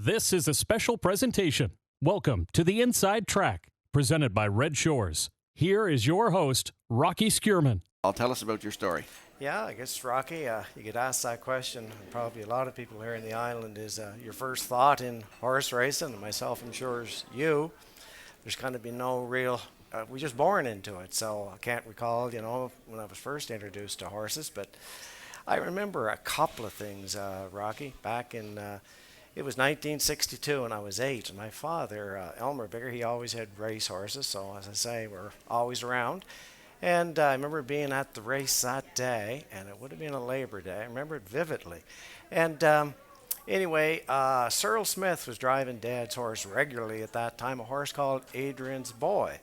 This is a special presentation. Welcome to the Inside Track, presented by Red Shores. Here is your host, Rocky Skierman. Tell us about your story. Yeah, I guess, Rocky, you get asked that question, and probably a lot of people here in the island, is your first thought in horse racing, and myself, I'm sure, is you. There's kind of been no real, we're just born into it, so I can't recall, when I was first introduced to horses, but I remember a couple of things, Rocky, back in, it was 1962 and I was 8, and my father, Elmer Biggar, he always had race horses, so as I say, we're always around. And I remember being at the race that day, and it would have been a Labor Day. I remember it vividly. And anyway, Cyril Smith was driving Dad's horse regularly at that time, a horse called Adrian's Boy.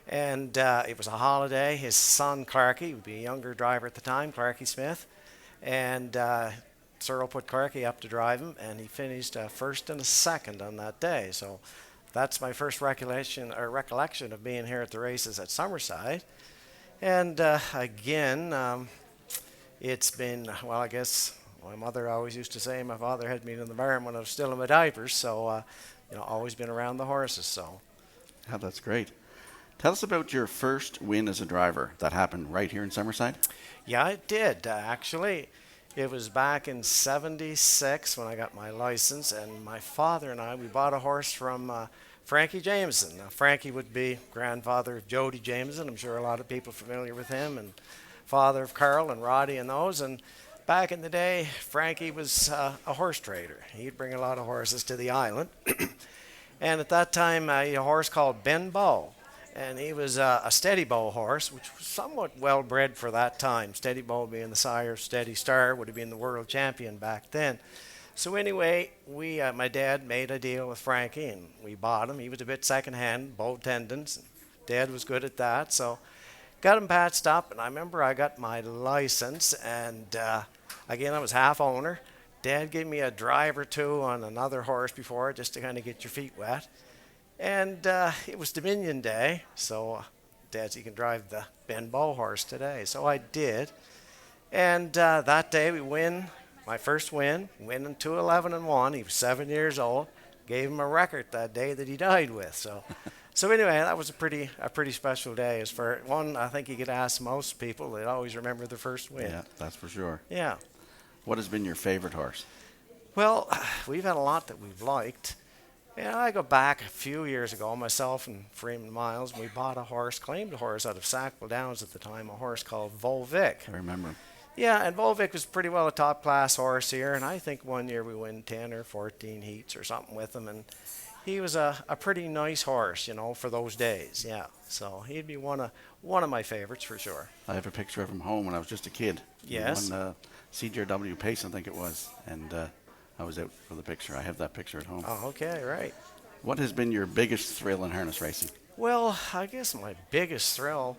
And it was a holiday. His son, Clarky, would be a younger driver at the time, Clarky Smith. And Cyril put Clarky up to drive him, and he finished first and a second on that day. So that's my first recollection of being here at the races at Summerside. And again, it's been, well, I guess my mother always used to say my father had me in the barn when I was still in my diapers, so, always been around the horses, so. Yeah, that's great. Tell us about your first win as a driver. That happened right here in Summerside? Yeah, it did, actually. It was back in '76 when I got my license, and my father and I, we bought a horse from Frankie Jameson. Now, Frankie would be grandfather of Jody Jameson. I'm sure a lot of people are familiar with him, and father of Carl and Roddy and those. And back in the day, Frankie was a horse trader. He'd bring a lot of horses to the island. And at that time, a horse called Ben Bow. And he was a Steady Bow horse, which was somewhat well-bred for that time. Steady Bow being the sire of Steady Star, would have been the world champion back then. So anyway, my dad made a deal with Frankie, and we bought him. He was a bit second-hand, bow tendons. Dad was good at that, so got him patched up. And I remember I got my license, and again, I was half owner. Dad gave me a drive or two on another horse before, just to kind of get your feet wet. And it was Dominion Day, so Dad said, you can drive the Ben Bow horse today. So I did. And that day we win. My first win, winning 2-11-1. He was 7 years old. Gave him a record that day that he died with. So anyway, that was a pretty special day. As for one, I think you could ask most people, they'd always remember the first win. Yeah, that's for sure. Yeah. What has been your favorite horse? Well, we've had a lot that we've liked. Yeah, I go back a few years ago, myself and Freeman Miles, we bought a horse, claimed a horse out of Sackville Downs at the time, a horse called Volvic. I remember. Yeah, and Volvic was pretty well a top-class horse here, and I think one year we won 10 or 14 heats or something with him, and he was a pretty nice horse, for those days, yeah. So he'd be one of my favorites for sure. I have a picture of him home when I was just a kid. Yes. He won CJW Pace, I think it was, and I was out for the picture. I have that picture at home. Oh, okay, right. What has been your biggest thrill in harness racing? Well, I guess my biggest thrill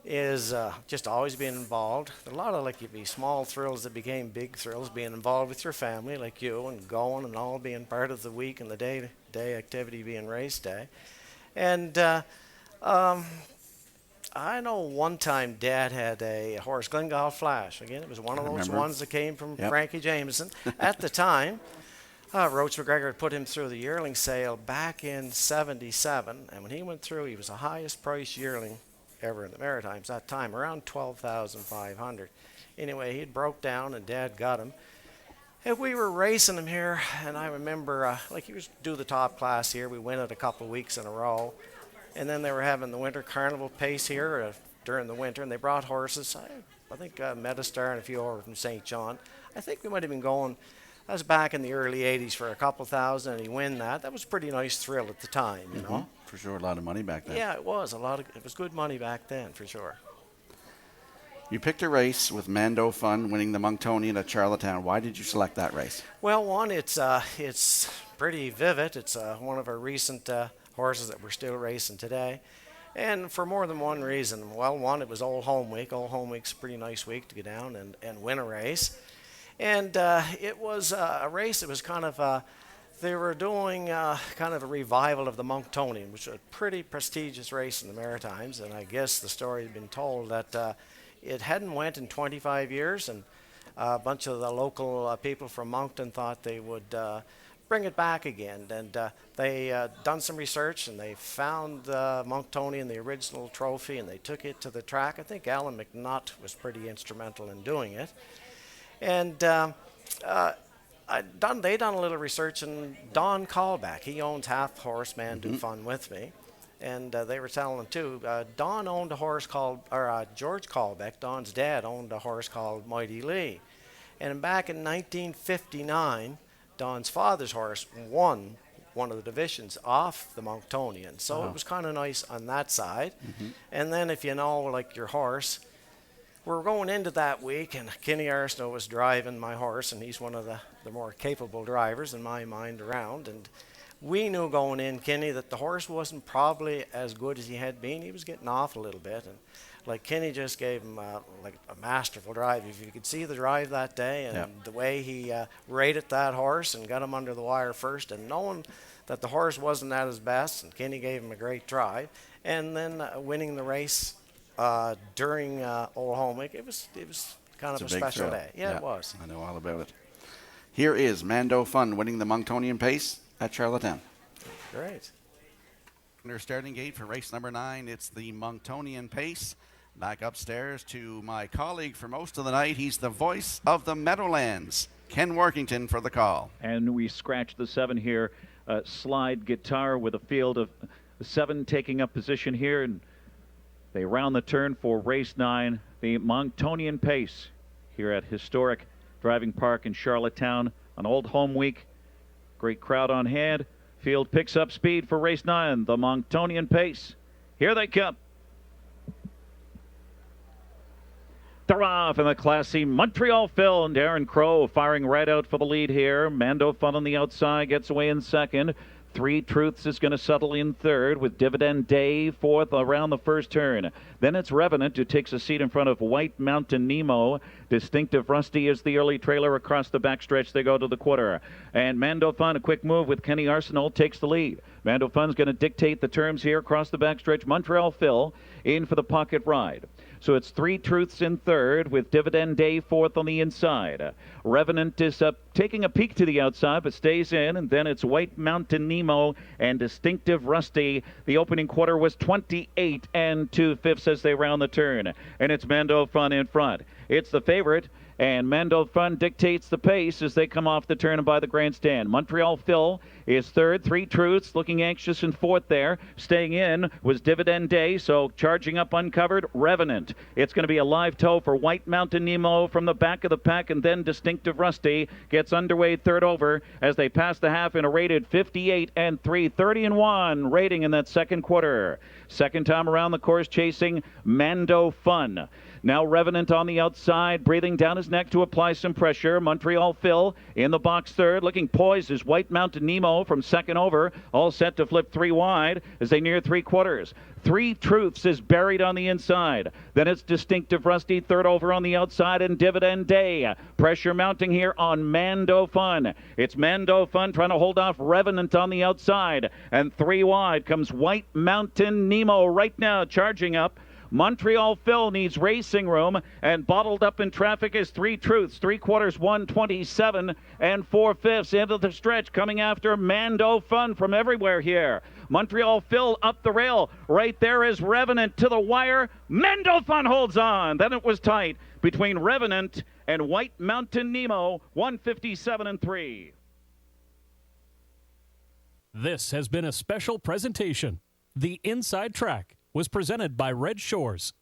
is just always being involved. A lot of small thrills that became big thrills, being involved with your family like you and going and all being part of the week and the day activity being race day. And I know one time Dad had a horse, Glengall Flash. Again, it was one of those ones that came from Frankie Jameson. At the time, Roach McGregor had put him through the yearling sale back in '77, and when he went through, he was the highest priced yearling ever in the Maritimes that time, around $12,500. Anyway, he broke down, and Dad got him. And we were racing him here, and I remember, he was do the top class here. We win it a couple of weeks in a row. And then they were having the winter carnival pace here during the winter, and they brought horses. I think Metastar and a few over from St. John. I think we might have been going, that was back in the early 80s for a couple thousand, and he won that. That was a pretty nice thrill at the time, you know. For sure, a lot of money back then. Yeah, it was. It was good money back then, for sure. You picked a race with Mando Fun winning the Monktonian at Charlottetown. Why did you select that race? Well, one, it's pretty vivid. It's one of our recent horses that we're still racing today. And for more than one reason. Well, one, it was Old Home Week. Old Home Week's a pretty nice week to go down and win a race. And it was a race that was kind of, they were doing kind of a revival of the Monktonian, which was a pretty prestigious race in the Maritimes. And I guess the story had been told that it hadn't went in 25 years, and a bunch of the local people from Moncton thought they would bring it back again. And they done some research, and they found the Monktonian, the original trophy, and they took it to the track. I think Alan McNutt was pretty instrumental in doing it. And they done a little research, and Don Callback, he owns half horse Man Do Fun with me. And they were telling too, Don owned a horse called, George Callback, Don's dad, owned a horse called Mighty Lee. And back in 1959, Don's father's horse won one of the divisions off the Monktonian. So it was kind of nice on that side. And then if you know, like your horse, we're going into that week, and Kenny Arsenault was driving my horse, and he's one of the more capable drivers in my mind around. And we knew going in, Kenny, that the horse wasn't probably as good as he had been. He was getting off a little bit. And like Kenny just gave him like a masterful drive. If you could see the drive that day and the way he rated that horse and got him under the wire first, and knowing that the horse wasn't at his best, and Kenny gave him a great drive, and then winning the race during Old Home Week, it was kind of a special day. Yeah, it was. I know all about it. Here is Mando Fun winning the Monktonian Pace at Charlottetown. Great. Their starting gate for race number 9. It's the Monktonian Pace. Back upstairs to my colleague for most of the night. He's the voice of the Meadowlands, Ken Workington, for the call. And we scratch the 7 here. Slide guitar with a field of 7 taking up position here. And they round the turn for race 9, the Monktonian Pace here at historic Driving Park in Charlottetown on Old Home Week. Great crowd on hand. Field picks up speed for race 9, the Monktonian Pace. Here they come. They're off in the classy Montreal Phil, and Darren Crow firing right out for the lead here. Mando Fun on the outside gets away in second. 3 Truths is going to settle in third, with Dividend Day fourth around the first turn. Then it's Revenant who takes a seat in front of White Mountain Nemo. Distinctive Rusty is the early trailer across the backstretch. They go to the quarter. And Mando Fun, a quick move with Kenny Arsenault, takes the lead. Mando Fun's going to dictate the terms here across the backstretch. Montreal Phil in for the pocket ride. So it's 3 Truths in third, with Dividend Day fourth on the inside. Revenant is taking a peek to the outside, but stays in. And then it's White Mountain Nemo and Distinctive Rusty. The opening quarter was 28 2/5 as they round the turn. And it's Mando Fun in front. It's the favorite, and Mando Fun dictates the pace as they come off the turn and by the grandstand. Montreal Phil is third. 3 Truths looking anxious in fourth there. Staying in was Dividend Day, so charging up uncovered, Revenant. It's going to be a live tow for White Mountain Nemo from the back of the pack, and then Distinctive Rusty gets underway third over as they pass the half in a rated 58 3, 30-1 rating in that second quarter. Second time around the course chasing Mando Fun. Now Revenant on the outside, breathing down his neck to apply some pressure. Montreal Phil in the box third, looking poised as White Mountain Nemo from second over, all set to flip 3 wide as they near 3 quarters. 3 Truths is buried on the inside. Then it's Distinctive Rusty, third over on the outside, and Dividend Day. Pressure mounting here on Mando Fun. It's Mando Fun trying to hold off Revenant on the outside. And 3 wide comes White Mountain Nemo right now, charging up. Montreal Phil needs racing room, and bottled up in traffic is 3 Truths. 3 quarters, 127 4/5 into the stretch, coming after Mando Fun from everywhere here. Montreal Phil up the rail. Right there is Revenant to the wire. Mando Fun holds on. Then it was tight between Revenant and White Mountain Nemo, 157 3. This has been a special presentation. The Inside Track was presented by Red Shores.